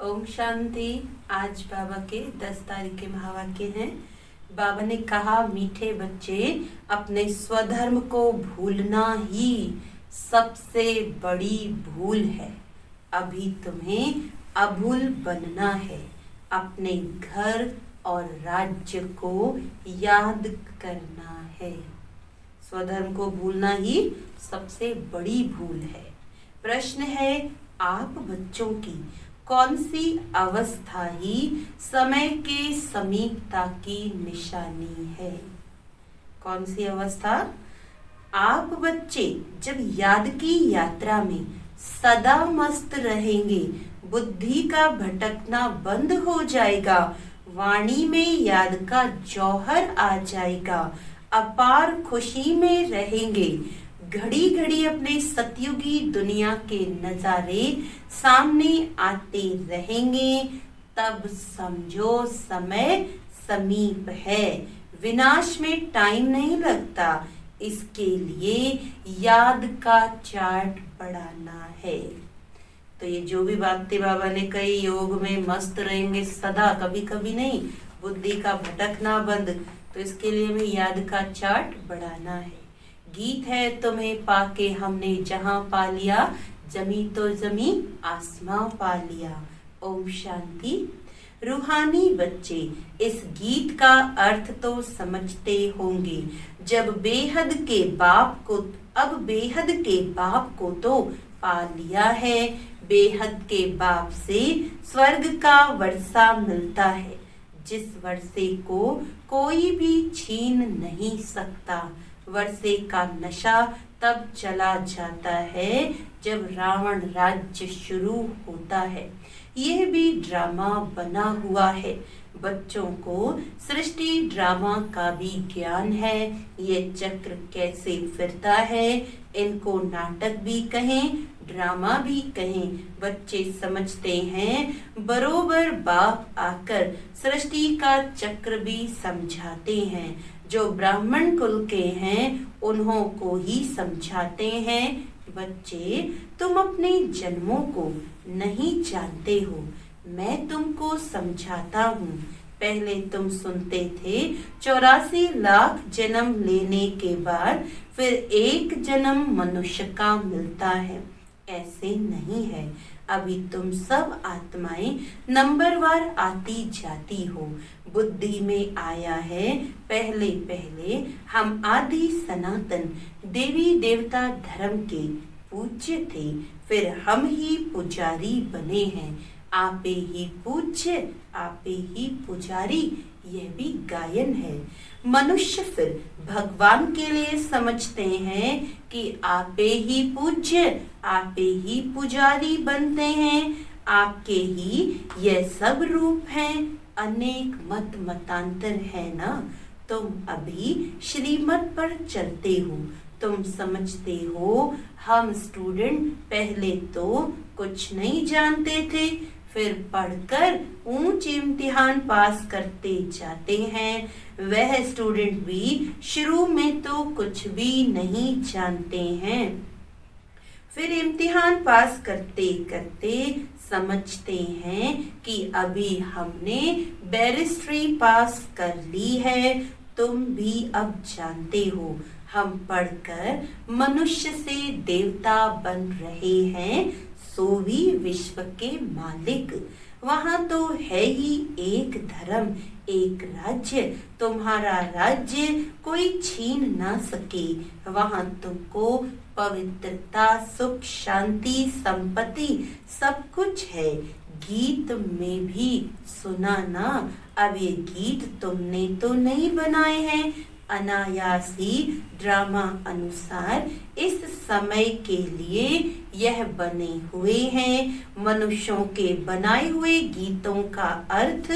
ओम शांति। आज बाबा के 10 तारीख के महावाक्य हैं। बाबा ने कहा, मीठे बच्चे, अपने स्वधर्म को भूलना ही सबसे बड़ी भूल है। अभी तुम्हें अभूल बनना है। अपने घर और राज्य को याद करना है। स्वधर्म को भूलना ही सबसे बड़ी भूल है। प्रश्न है, आप बच्चों की कौन सी अवस्था ही समय के समीपता की निशानी है? कौन सी अवस्था? आप बच्चे जब याद की यात्रा में सदा मस्त रहेंगे, बुद्धि का भटकना बंद हो जाएगा, वाणी में याद का जौहर आ जाएगा, अपार खुशी में रहेंगे, घड़ी घड़ी अपने सतयुगी दुनिया के नजारे सामने आते रहेंगे, तब समझो समय समीप है। विनाश में टाइम नहीं लगता, इसके लिए याद का चार्ट बढ़ाना है। तो ये जो भी बातें बाबा ने कही, योग में मस्त रहेंगे सदा, कभी कभी नहीं, बुद्धि का भटकना बंद, तो इसके लिए हमें याद का चार्ट बढ़ाना है। गीत है, तुम्हें पाके हमने जहां पा लिया, जमी तो जमी आसमां पा लिया। ओम शांति। रूहानी बच्चे इस गीत का अर्थ तो समझते होंगे। जब बेहद के बाप को, अब बेहद के बाप को तो पा लिया है, बेहद के बाप से स्वर्ग का वर्षा मिलता है, जिस वर्षे को कोई भी छीन नहीं सकता। वर्षे का नशा तब चला जाता है जब रावण राज्य शुरू होता है। यह भी ड्रामा बना हुआ है। बच्चों को सृष्टि ड्रामा का भी ज्ञान है। ये चक्र कैसे फिरता है, इनको नाटक भी कहें, ड्रामा भी कहें। बच्चे समझते हैं, बरोबर बाप आकर सृष्टि का चक्र भी समझाते हैं। जो ब्राह्मण कुल के हैं उन्हों को ही समझाते हैं। बच्चे, तुम अपने जन्मों को नहीं जानते हो, मैं तुमको समझाता हूँ। पहले तुम सुनते थे 84 लाख जन्म लेने के बाद फिर एक जन्म मनुष्य का मिलता है। ऐसे नहीं है। अभी तुम सब आत्माएं नंबरवार आती जाती हो। बुद्धि में आया है, पहले पहले हम आदि सनातन देवी देवता धर्म के पूज्य थे, फिर हम ही पुजारी बने हैं। आपे ही पूज्य, आपे ही पुजारी, यह भी गायन है। मनुष्य फिर भगवान के लिए समझते हैं कि आपे ही पूज्य, आपे ही पुजारी बनते हैं। आपके ही यह सब रूप हैं। अनेक मत मतांतर है ना। तुम अभी श्रीमत पर चलते हो। तुम समझते हो हम स्टूडेंट पहले तो कुछ नहीं जानते थे, फिर पढ़कर ऊंच इम्तिहान पास करते जाते हैं। वह स्टूडेंट भी शुरू में तो कुछ भी नहीं जानते हैं, फिर इम्तिहान पास करते करते समझते हैं कि अभी हमने बैरिस्ट्री पास कर ली है। तुम भी अब जानते हो, हम पढ़कर मनुष्य से देवता बन रहे हैं, सो भी विश्व के मालिक। वहां तो है ही एक धर्म, एक राज्य। तुम्हारा राज्य कोई छीन ना सके। वहां तुमको पवित्रता, सुख, शांति, संपत्ति सब कुछ है। गीत में भी सुना ना। अब ये गीत तुमने तो नहीं बनाए हैं, अनायास ही ड्रामा अनुसार इस समय के लिए यह बने हुए हैं। मनुष्यों के बनाए हुए गीतों का अर्थ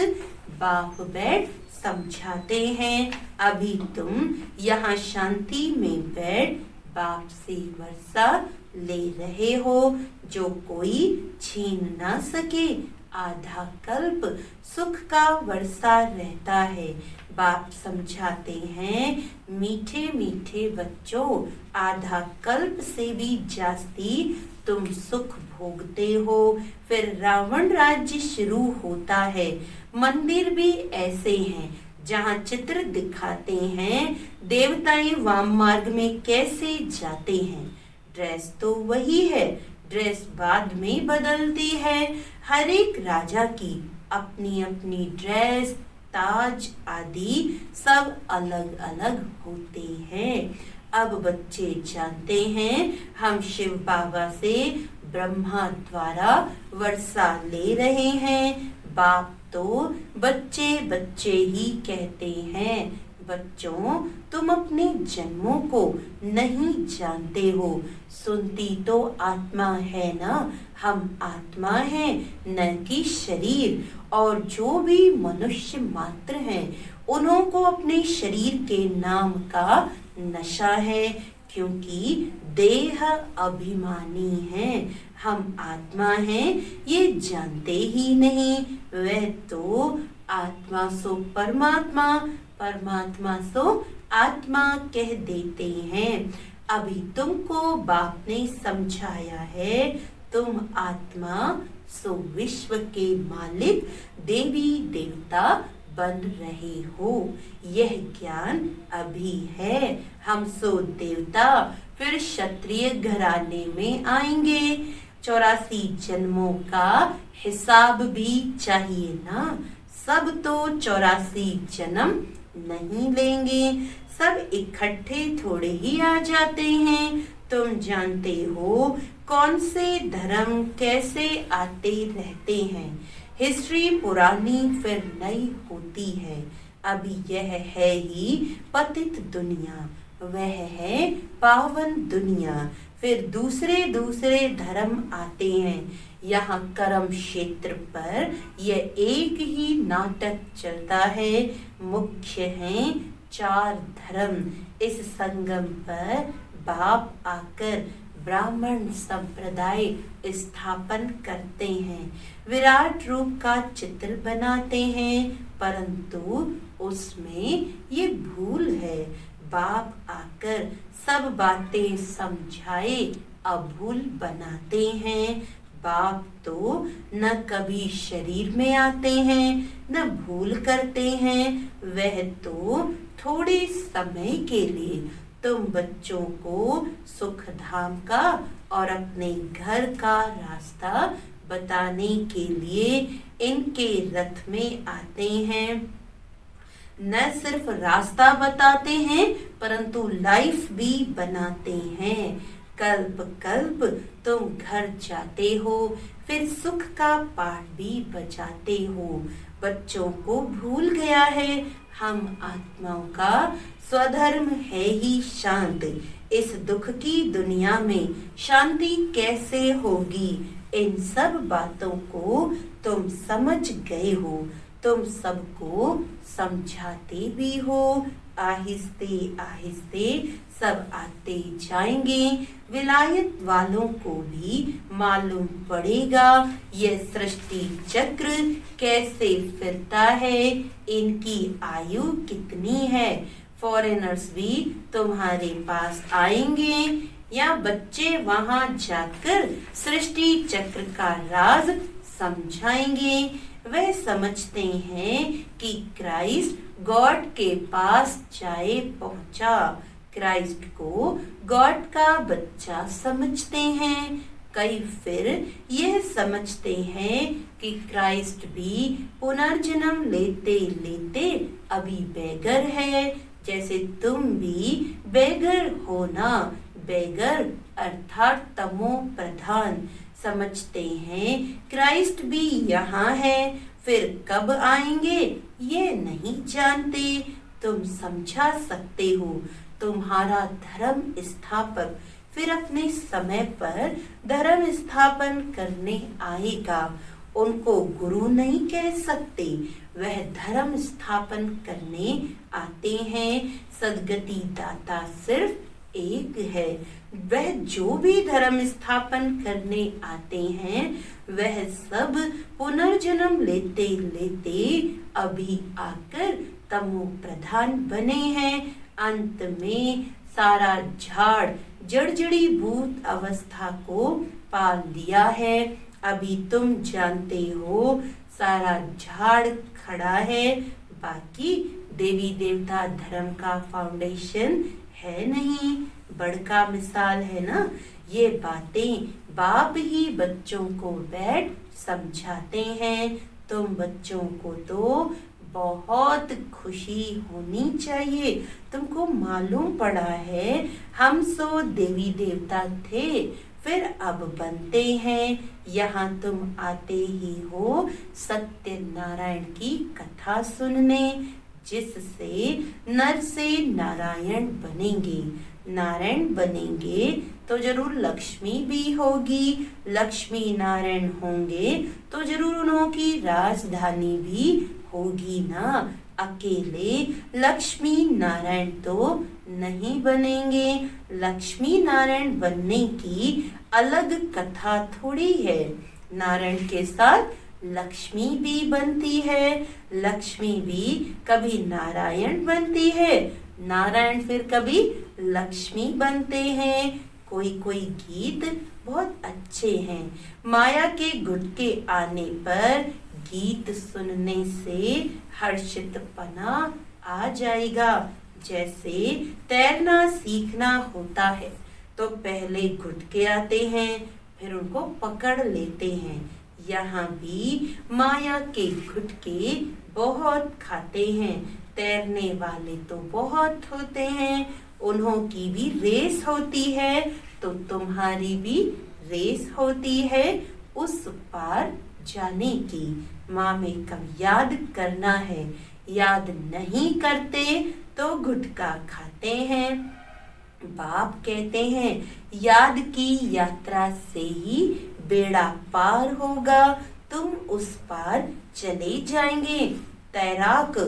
बाप बैठ समझाते हैं। अभी तुम यहाँ शांति में बैठ बाप से वर्षा ले रहे हो, जो कोई छीन ना सके। आधा कल्प सुख का वर्षा रहता है। बाप समझाते हैं, मीठे मीठे बच्चों, आधा कल्प से भी जास्ती तुम सुख भोगते हो। फिर रावण राज्य शुरू होता है। मंदिर भी ऐसे हैं जहाँ चित्र दिखाते हैं देवताएं वाम मार्ग में कैसे जाते हैं। ड्रेस तो वही है, ड्रेस बाद में बदलती है। हर एक राजा की अपनी अपनी ड्रेस, ताज आदि सब अलग अलग होते हैं। अब बच्चे जानते हैं हम शिव बाबा से ब्रह्मा द्वारा वर्षा ले रहे हैं। बाप तो बच्चे बच्चे ही कहते हैं। बच्चों, तुम अपने जन्मों को नहीं जानते हो। सुनती तो आत्मा है ना, हम आत्मा हैं न कि शरीर। और जो भी मनुष्य मात्र हैं उन्हों को अपने शरीर के नाम का नशा है, क्योंकि देह अभिमानी है। हम आत्मा हैं ये जानते ही नहीं। वह तो आत्मा सो परमात्मा, परमात्मा सो आत्मा कह देते हैं। अभी तुमको बाप ने समझाया है, तुम आत्मा सो विश्व के मालिक देवी देवता बन रहे हो। यह ज्ञान अभी है। हम सो देवता फिर क्षत्रिय घराने में आएंगे। 84 जन्मों का हिसाब भी चाहिए ना। सब तो 84 जन्म नहीं लेंगे, सब इकट्ठे थोड़े ही आ जाते हैं। तुम जानते हो कौन से धर्म कैसे आते रहते हैं। हिस्ट्री पुरानी फिर नई होती है। अभी यह है ही पतित दुनिया, वह है पावन दुनिया। फिर दूसरे दूसरे धर्म आते हैं। यहाँ कर्म क्षेत्र पर यह एक ही नाटक चलता है। मुख्य हैं 4 धर्म। इस संगम पर बाप आकर ब्राह्मण संप्रदाय स्थापन करते हैं, विराट रूप का चित्र बनाते हैं, परंतु उसमें ये भूल है। बाप आकर सब बातें समझाए अभूल बनाते हैं। बाप तो न कभी शरीर में आते हैं न भूल करते हैं। वह तो थोड़े समय के लिए तुम बच्चों को सुख धाम का और अपने घर का रास्ता बताने के लिए इनके रथ में आते हैं। न सिर्फ रास्ता बताते हैं परंतु लाइफ भी बनाते हैं। कल्प कल्प तुम घर जाते हो, फिर सुख का पाठ भी बजाते हो। बच्चों को भूल गया है हम आत्माओं का स्वधर्म है ही शांत। इस दुख की दुनिया में शांति कैसे होगी, इन सब बातों को तुम समझ गए हो। तुम सबको समझाते भी हो। आहिस्ते आहिस्ते सब आते जाएंगे। विलायत वालों को भी मालूम पड़ेगा यह सृष्टि चक्र कैसे फिरता है, इनकी आयु कितनी है। फॉरेनर्स भी तुम्हारे पास आएंगे या बच्चे वहां जाकर सृष्टि चक्र का राज समझाएंगे। वे समझते हैं कि क्राइस्ट गॉड के पास जाए पहुंचा। क्राइस्ट को गॉड का बच्चा समझते हैं। कई फिर यह समझते हैं कि क्राइस्ट भी पुनर्जन्म लेते लेते अभी बेगर है, जैसे तुम भी बेगर हो ना। बेगर अर्थात तमो प्रधान। समझते हैं क्राइस्ट भी यहाँ है, फिर कब आएंगे ये नहीं जानते। तुम समझा सकते हो। तुम्हारा धर्म स्थापक फिर अपने समय पर धर्म स्थापन करने आएगा। उनको गुरु नहीं कह सकते, वह धर्म स्थापन करने आते हैं। सदगति दाता सिर्फ एक है। वह जो भी धर्म स्थापन करने आते हैं वह सब पुनर्जन्म लेते लेते अभी आकर तमो प्रधान बने हैं। अंत में सारा झाड़ जड़जड़ी भूत अवस्था को पाल लिया है। अभी तुम जानते हो सारा झाड़ खड़ा है, बाकी देवी देवता धर्म का फाउंडेशन है नहीं। बड़का मिसाल है ना। ये बातें बाप ही बच्चों को बैठ समझाते हैं। तुम बच्चों को तो बहुत खुशी होनी चाहिए। तुमको मालूम पड़ा है हम सो देवी देवता थे, फिर अब बनते हैं। यहाँ तुम आते ही हो सत्य नारायण की कथा सुनने, जिससे नर से नारायण बनेंगे। नारायण बनेंगे तो जरूर लक्ष्मी भी होगी। लक्ष्मी नारायण होंगे तो जरूर उन्हों की राजधानी भी होगी ना। अकेले लक्ष्मी नारायण तो नहीं बनेंगे। लक्ष्मी नारायण बनने की अलग कथा थोड़ी है। नारायण के साथ लक्ष्मी भी बनती है। लक्ष्मी भी कभी नारायण बनती है, नारायण फिर कभी लक्ष्मी बनते हैं। कोई कोई गीत बहुत अच्छे हैं। माया के गुटके आने पर गीत सुनने से हर्षितपना आ जाएगा। जैसे तैरना सीखना होता है तो पहले गुटके आते हैं, फिर उनको पकड़ लेते हैं। यहाँ भी माया के गुटके बहुत खाते हैं। तैरने वाले तो बहुत होते हैं, उन्हों की भी रेस होती है, तो तुम्हारी भी रेस होती है उस पार जाने की। माँ में कब याद करना है, याद नहीं करते तो गुटका खाते हैं। बाप कहते हैं याद की यात्रा से ही बेड़ा पार होगा, तुम उस पार चले जाएंगे। तैराक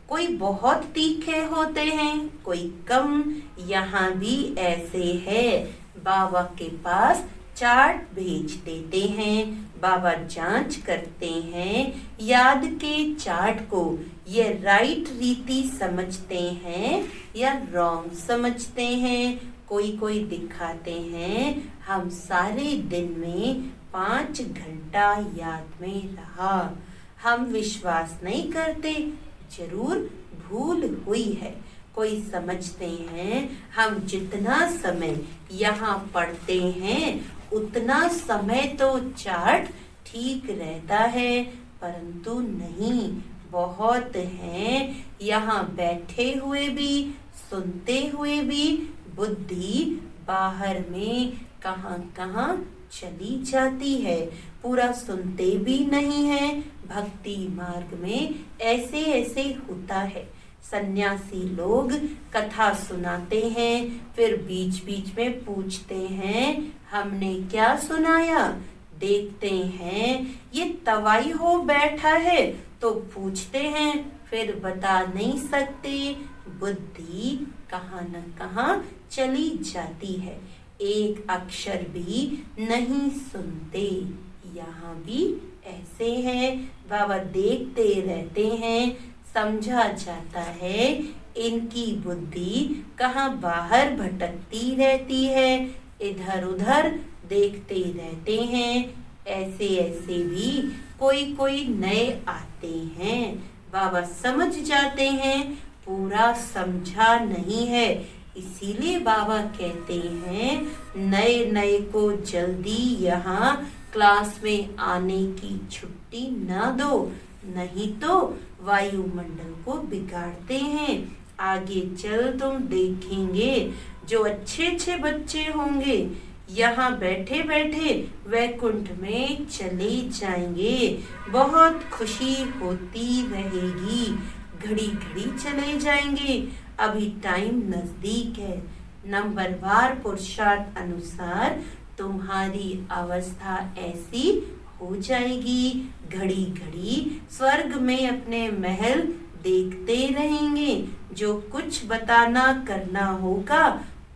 कोई बहुत तीखे होते हैं, कोई कम। यहाँ भी ऐसे है। बाबा के पास चार्ट भेज देते हैं, बाबा जांच करते हैं याद के चार्ट को। ये राइट रीति समझते हैं या रॉन्ग समझते हैं। कोई कोई दिखाते हैं हम सारे दिन में 5 घंटा याद में रहा। हम विश्वास नहीं करते, जरूर भूल हुई है। कोई समझते हैं हम जितना समय यहाँ पढ़ते हैं उतना समय तो चार्ट ठीक रहता है, परंतु नहीं। बहुत हैं यहाँ बैठे हुए भी, सुनते हुए भी बुद्धि बाहर में कहाँ कहाँ चली जाती है, पूरा सुनते भी नहीं है। भक्ति मार्ग में ऐसे ऐसे होता है। सन्यासी लोग कथा सुनाते हैं, फिर बीच बीच में पूछते हैं हमने क्या सुनाया। देखते हैं ये तवाई हो बैठा है तो पूछते हैं, फिर बता नहीं सकते। बुद्धि कहाँ न कहाँ चली जाती है, एक अक्षर भी नहीं सुनते। यहाँ भी ऐसे हैं। बाबा देखते रहते हैं, समझा जाता है इनकी बुद्धि कहाँ बाहर भटकती रहती है, इधर उधर देखते रहते हैं। ऐसे ऐसे भी कोई कोई नए आते हैं, बाबा समझ जाते हैं पूरा समझा नहीं है। इसीलिए बाबा कहते हैं नए नए को जल्दी यहाँ क्लास में आने की छुट्टी ना दो, नहीं तो वायुमंडल को बिगाड़ते हैं। आगे चल तुम देखेंगे जो अच्छे अच्छे बच्चे होंगे यहाँ बैठे बैठे वैकुंठ में चले जाएंगे। बहुत खुशी होती रहेगी, घड़ी घड़ी चले जाएंगे। अभी टाइम नजदीक है। नंबरवार पुरुषार्थ अनुसार तुम्हारी अवस्था ऐसी हो जाएगी। घड़ी घड़ी स्वर्ग में अपने महल देखते रहेंगे। जो कुछ बताना करना होगा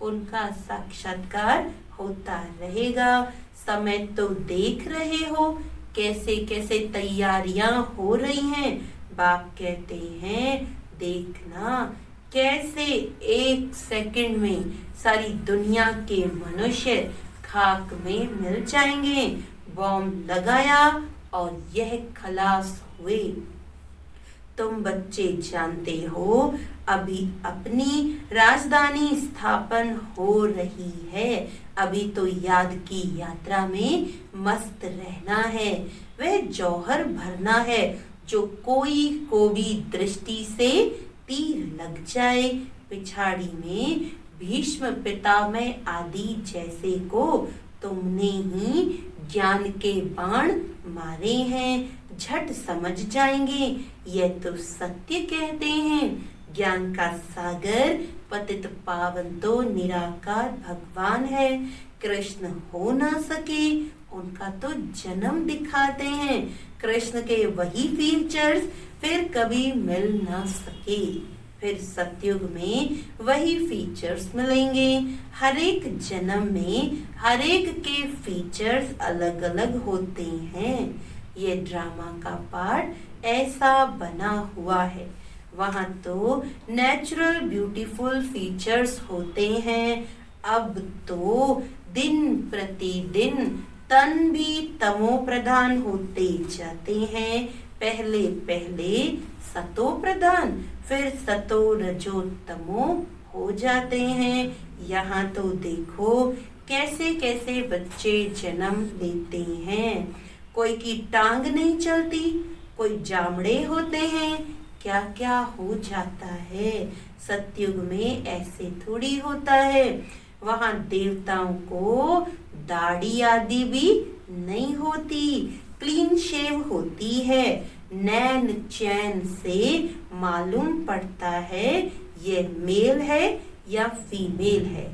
उनका साक्षात्कार होता रहेगा। समय तो देख रहे हो कैसे कैसे तैयारियां हो रही हैं। बाप कहते हैं देखना कैसे 1 सेकंड में सारी दुनिया के मनुष्य खाक में मिल जाएंगे। बॉम्ब लगाया और यह खलास हुए। तुम बच्चे जानते हो अभी अपनी राजधानी स्थापन हो रही है। अभी तो याद की यात्रा में मस्त रहना है। वह जौहर भरना है जो कोई को भी दृष्टि से तीर लग जाए। पिछाड़ी में भीष्म पितामह आदि जैसे को तुमने ही ज्ञान के बाण मारे हैं। झट समझ जाएंगे यह तो सत्य कहते हैं। ज्ञान का सागर पतित पावन तो निराकार भगवान है। कृष्ण हो ना सके उनका तो जन्म दिखाते हैं। कृष्ण के वही फीचर्स फिर कभी मिल ना सके। फिर सतयुग में वही फीचर्स मिलेंगे। हर एक जन्म में हर एक के फीचर्स अलग अलग होते हैं। ये ड्रामा का पार्ट ऐसा बना हुआ है। वहाँ तो नेचुरल ब्यूटीफुल फीचर्स होते हैं। अब तो दिन प्रतिदिन तन भी तमो प्रधान होते जाते हैं। पहले पहले सतो प्रधान फिर सतो रजो तमो हो जाते हैं। यहाँ तो देखो कैसे कैसे बच्चे जन्म लेते हैं। कोई की टांग नहीं चलती, कोई जामड़े होते हैं, क्या क्या हो जाता है। सतयुग में ऐसे थोड़ी होता है। वहाँ देवताओं को दाढ़ी आदि भी नहीं होती, क्लीन शेव होती है। नैन चैन से मालूम पड़ता है ये मेल है या फीमेल है।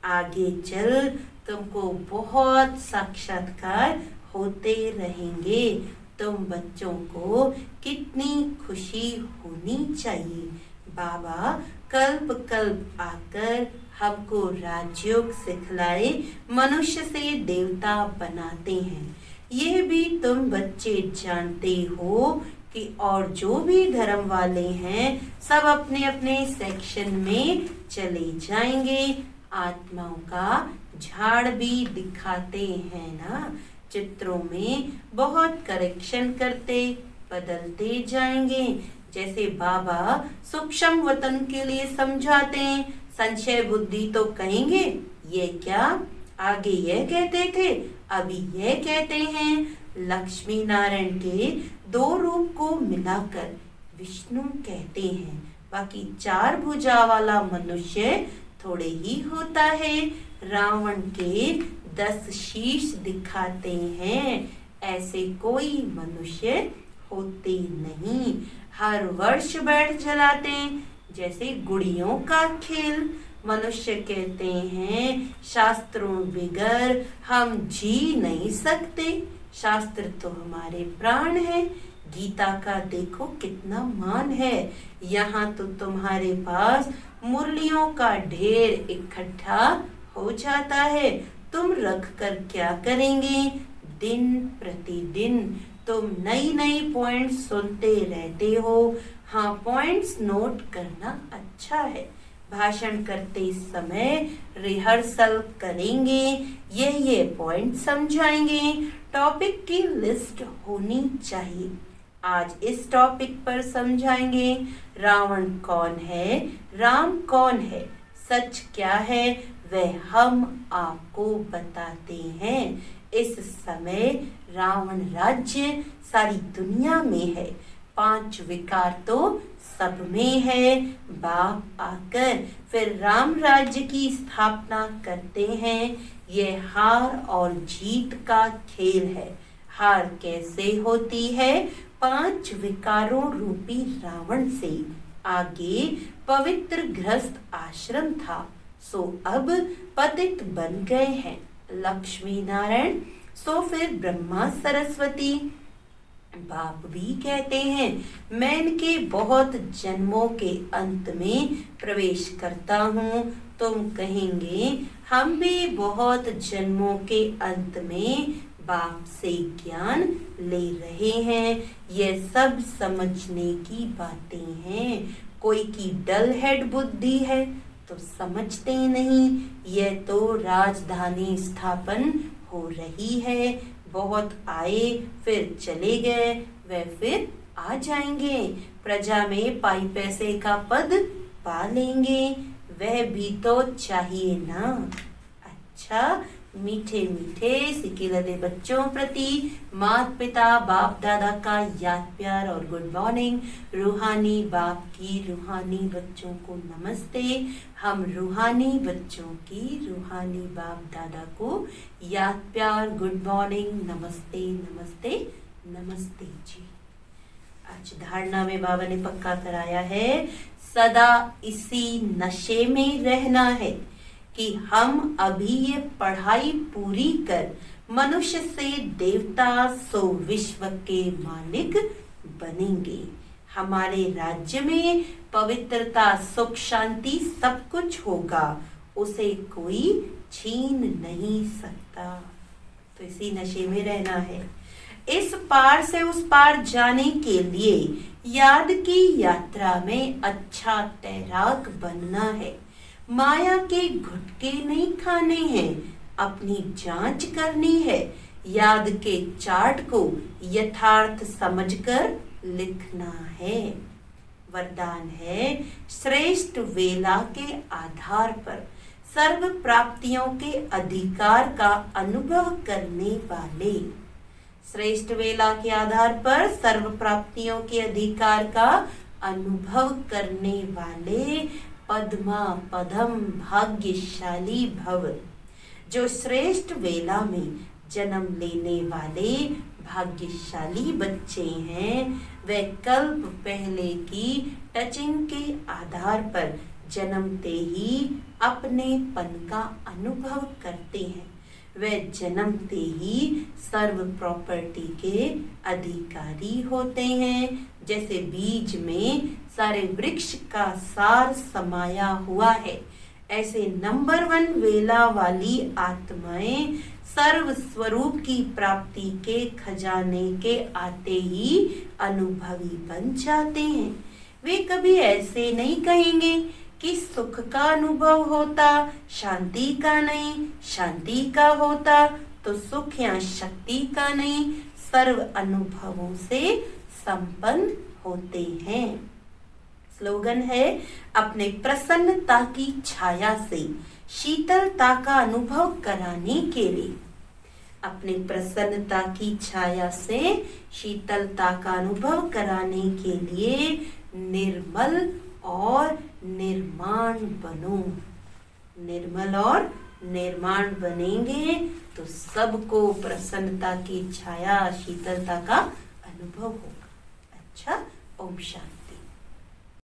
आगे चल तुमको बहुत साक्षात्कार होते रहेंगे। तुम बच्चों को कितनी खुशी होनी चाहिए। बाबा कल्प कल्प आकर हमको राजयोग सिखलाए मनुष्य से देवता बनाते हैं। यह भी तुम बच्चे जानते हो कि और जो भी धर्म वाले हैं सब अपने अपने सेक्शन में चले जाएंगे। आत्माओं का झाड़ भी दिखाते हैं ना। चित्रों में बहुत करेक्शन करते बदलते जाएंगे। जैसे बाबा सूक्ष्म वतन के लिए समझाते हैं। संशय बुद्धि तो कहेंगे ये क्या, आगे यह कहते थे अभी यह कहते हैं। लक्ष्मी नारायण के 2 रूप को मिलाकर विष्णु कहते हैं। बाकी 4 भुजा वाला मनुष्य थोड़े ही होता है। रावण के 10 शीश दिखाते हैं। ऐसे कोई मनुष्य होते नहीं। हर वर्ष बैठ जलाते जैसे गुड़ियों का खेल। मनुष्य कहते हैं शास्त्रों बिगर हम जी नहीं सकते। शास्त्र तो हमारे प्राण है। गीता का देखो कितना मान है। यहाँ तो तुम्हारे पास मुरलियों का ढेर इकट्ठा हो जाता है। तुम रख कर क्या करेंगे। दिन प्रतिदिन तुम नई नई पॉइंट्स सुनते रहते हो। हाँ, पॉइंट्स नोट करना अच्छा है। भाषण करते समय रिहर्सल करेंगे। ये पॉइंट समझाएंगे। टॉपिक की लिस्ट होनी चाहिए। आज इस टॉपिक पर समझाएंगे रावण कौन है, राम कौन है, सच क्या है, वह हम आपको बताते हैं। इस समय रावण राज्य सारी दुनिया में है। 5 विकार तो सब में है। बाप आकर फिर राम राज्य की स्थापना करते हैं। ये हार और जीत का खेल है। हार कैसे होती है? 5 विकारों रूपी रावण से। आगे पवित्र गृहस्थ आश्रम था, सो अब पतित बन गए हैं लक्ष्मी नारायण। सो फिर ब्रह्मा सरस्वती बाप भी कहते हैं, मैं इनके बहुत जन्मों के अंत में प्रवेश करता हूँ। तुम कहेंगे, हम भी बहुत जन्मों के अंत में बाप से ज्ञान ले रहे हैं। ये सब समझने की बातें हैं। कोई की डल हेड बुद्धि है तो समझते नहीं। ये तो राजधानी स्थापन हो रही है। बहुत आए फिर चले गए, वे फिर आ जाएंगे। प्रजा में पाई पैसे का पद पा लेंगे, वह भी तो चाहिए ना। अच्छा, मीठे मीठे सिकिलते बच्चों प्रति माता पिता बाप दादा का याद प्यार और गुड मॉर्निंग। रूहानी बाप की रूहानी बच्चों को नमस्ते। हम रूहानी बच्चों की रूहानी बाप दादा को याद प्यार गुड मॉर्निंग, नमस्ते नमस्ते नमस्ते जी। आज धारणा में बाबा ने पक्का कराया है, सदा इसी नशे में रहना है कि हम अभी ये पढ़ाई पूरी कर मनुष्य से देवता सो विश्व के मालिक बनेंगे। हमारे राज्य में पवित्रता सुख शांति सब कुछ होगा, उसे कोई छीन नहीं सकता। तो इसी नशे में रहना है। इस पार से उस पार जाने के लिए याद की यात्रा में अच्छा तैराक बनना है। माया के गुटके नहीं खाने हैं, अपनी जांच करनी है। याद के चार्ट को यथार्थ समझकर लिखना है। वरदान है, श्रेष्ठ वेला के आधार पर सर्व प्राप्तियों के अधिकार का अनुभव करने वाले। श्रेष्ठ वेला के आधार पर सर्व प्राप्तियों के अधिकार का अनुभव करने वाले पद्मा पदम भाग्यशाली भव। जो श्रेष्ठ वेला में जन्म लेने वाले भाग्यशाली बच्चे हैं, वे कल्प पहले की टचिंग के आधार पर जन्मते ही अपनेपन का अनुभव करते हैं। वे जन्मते ही सर्व प्रॉपर्टी के अधिकारी होते हैं। जैसे बीज में सारे वृक्ष का सार समाया हुआ है, ऐसे नंबर 1 वेला वाली आत्माएं सर्व स्वरूप की प्राप्ति के खजाने के आते ही अनुभवी बन जाते हैं। वे कभी ऐसे नहीं कहेंगे कि सुख का अनुभव होता, शांति का नहीं, शांति का होता तो सुख या शक्ति का नहीं। सर्व अनुभवों से संपन्न होते हैं। स्लोगन है, अपने प्रसन्नता की छाया से शीतलता का अनुभव कराने के लिए। अपने प्रसन्नता की छाया से शीतलता का अनुभव कराने के लिए निर्मल और निर्माण बनो। निर्मल और निर्माण बनेंगे तो सबको प्रसन्नता की छाया शीतलता का अनुभव होगा। अच्छा, ओम शांति।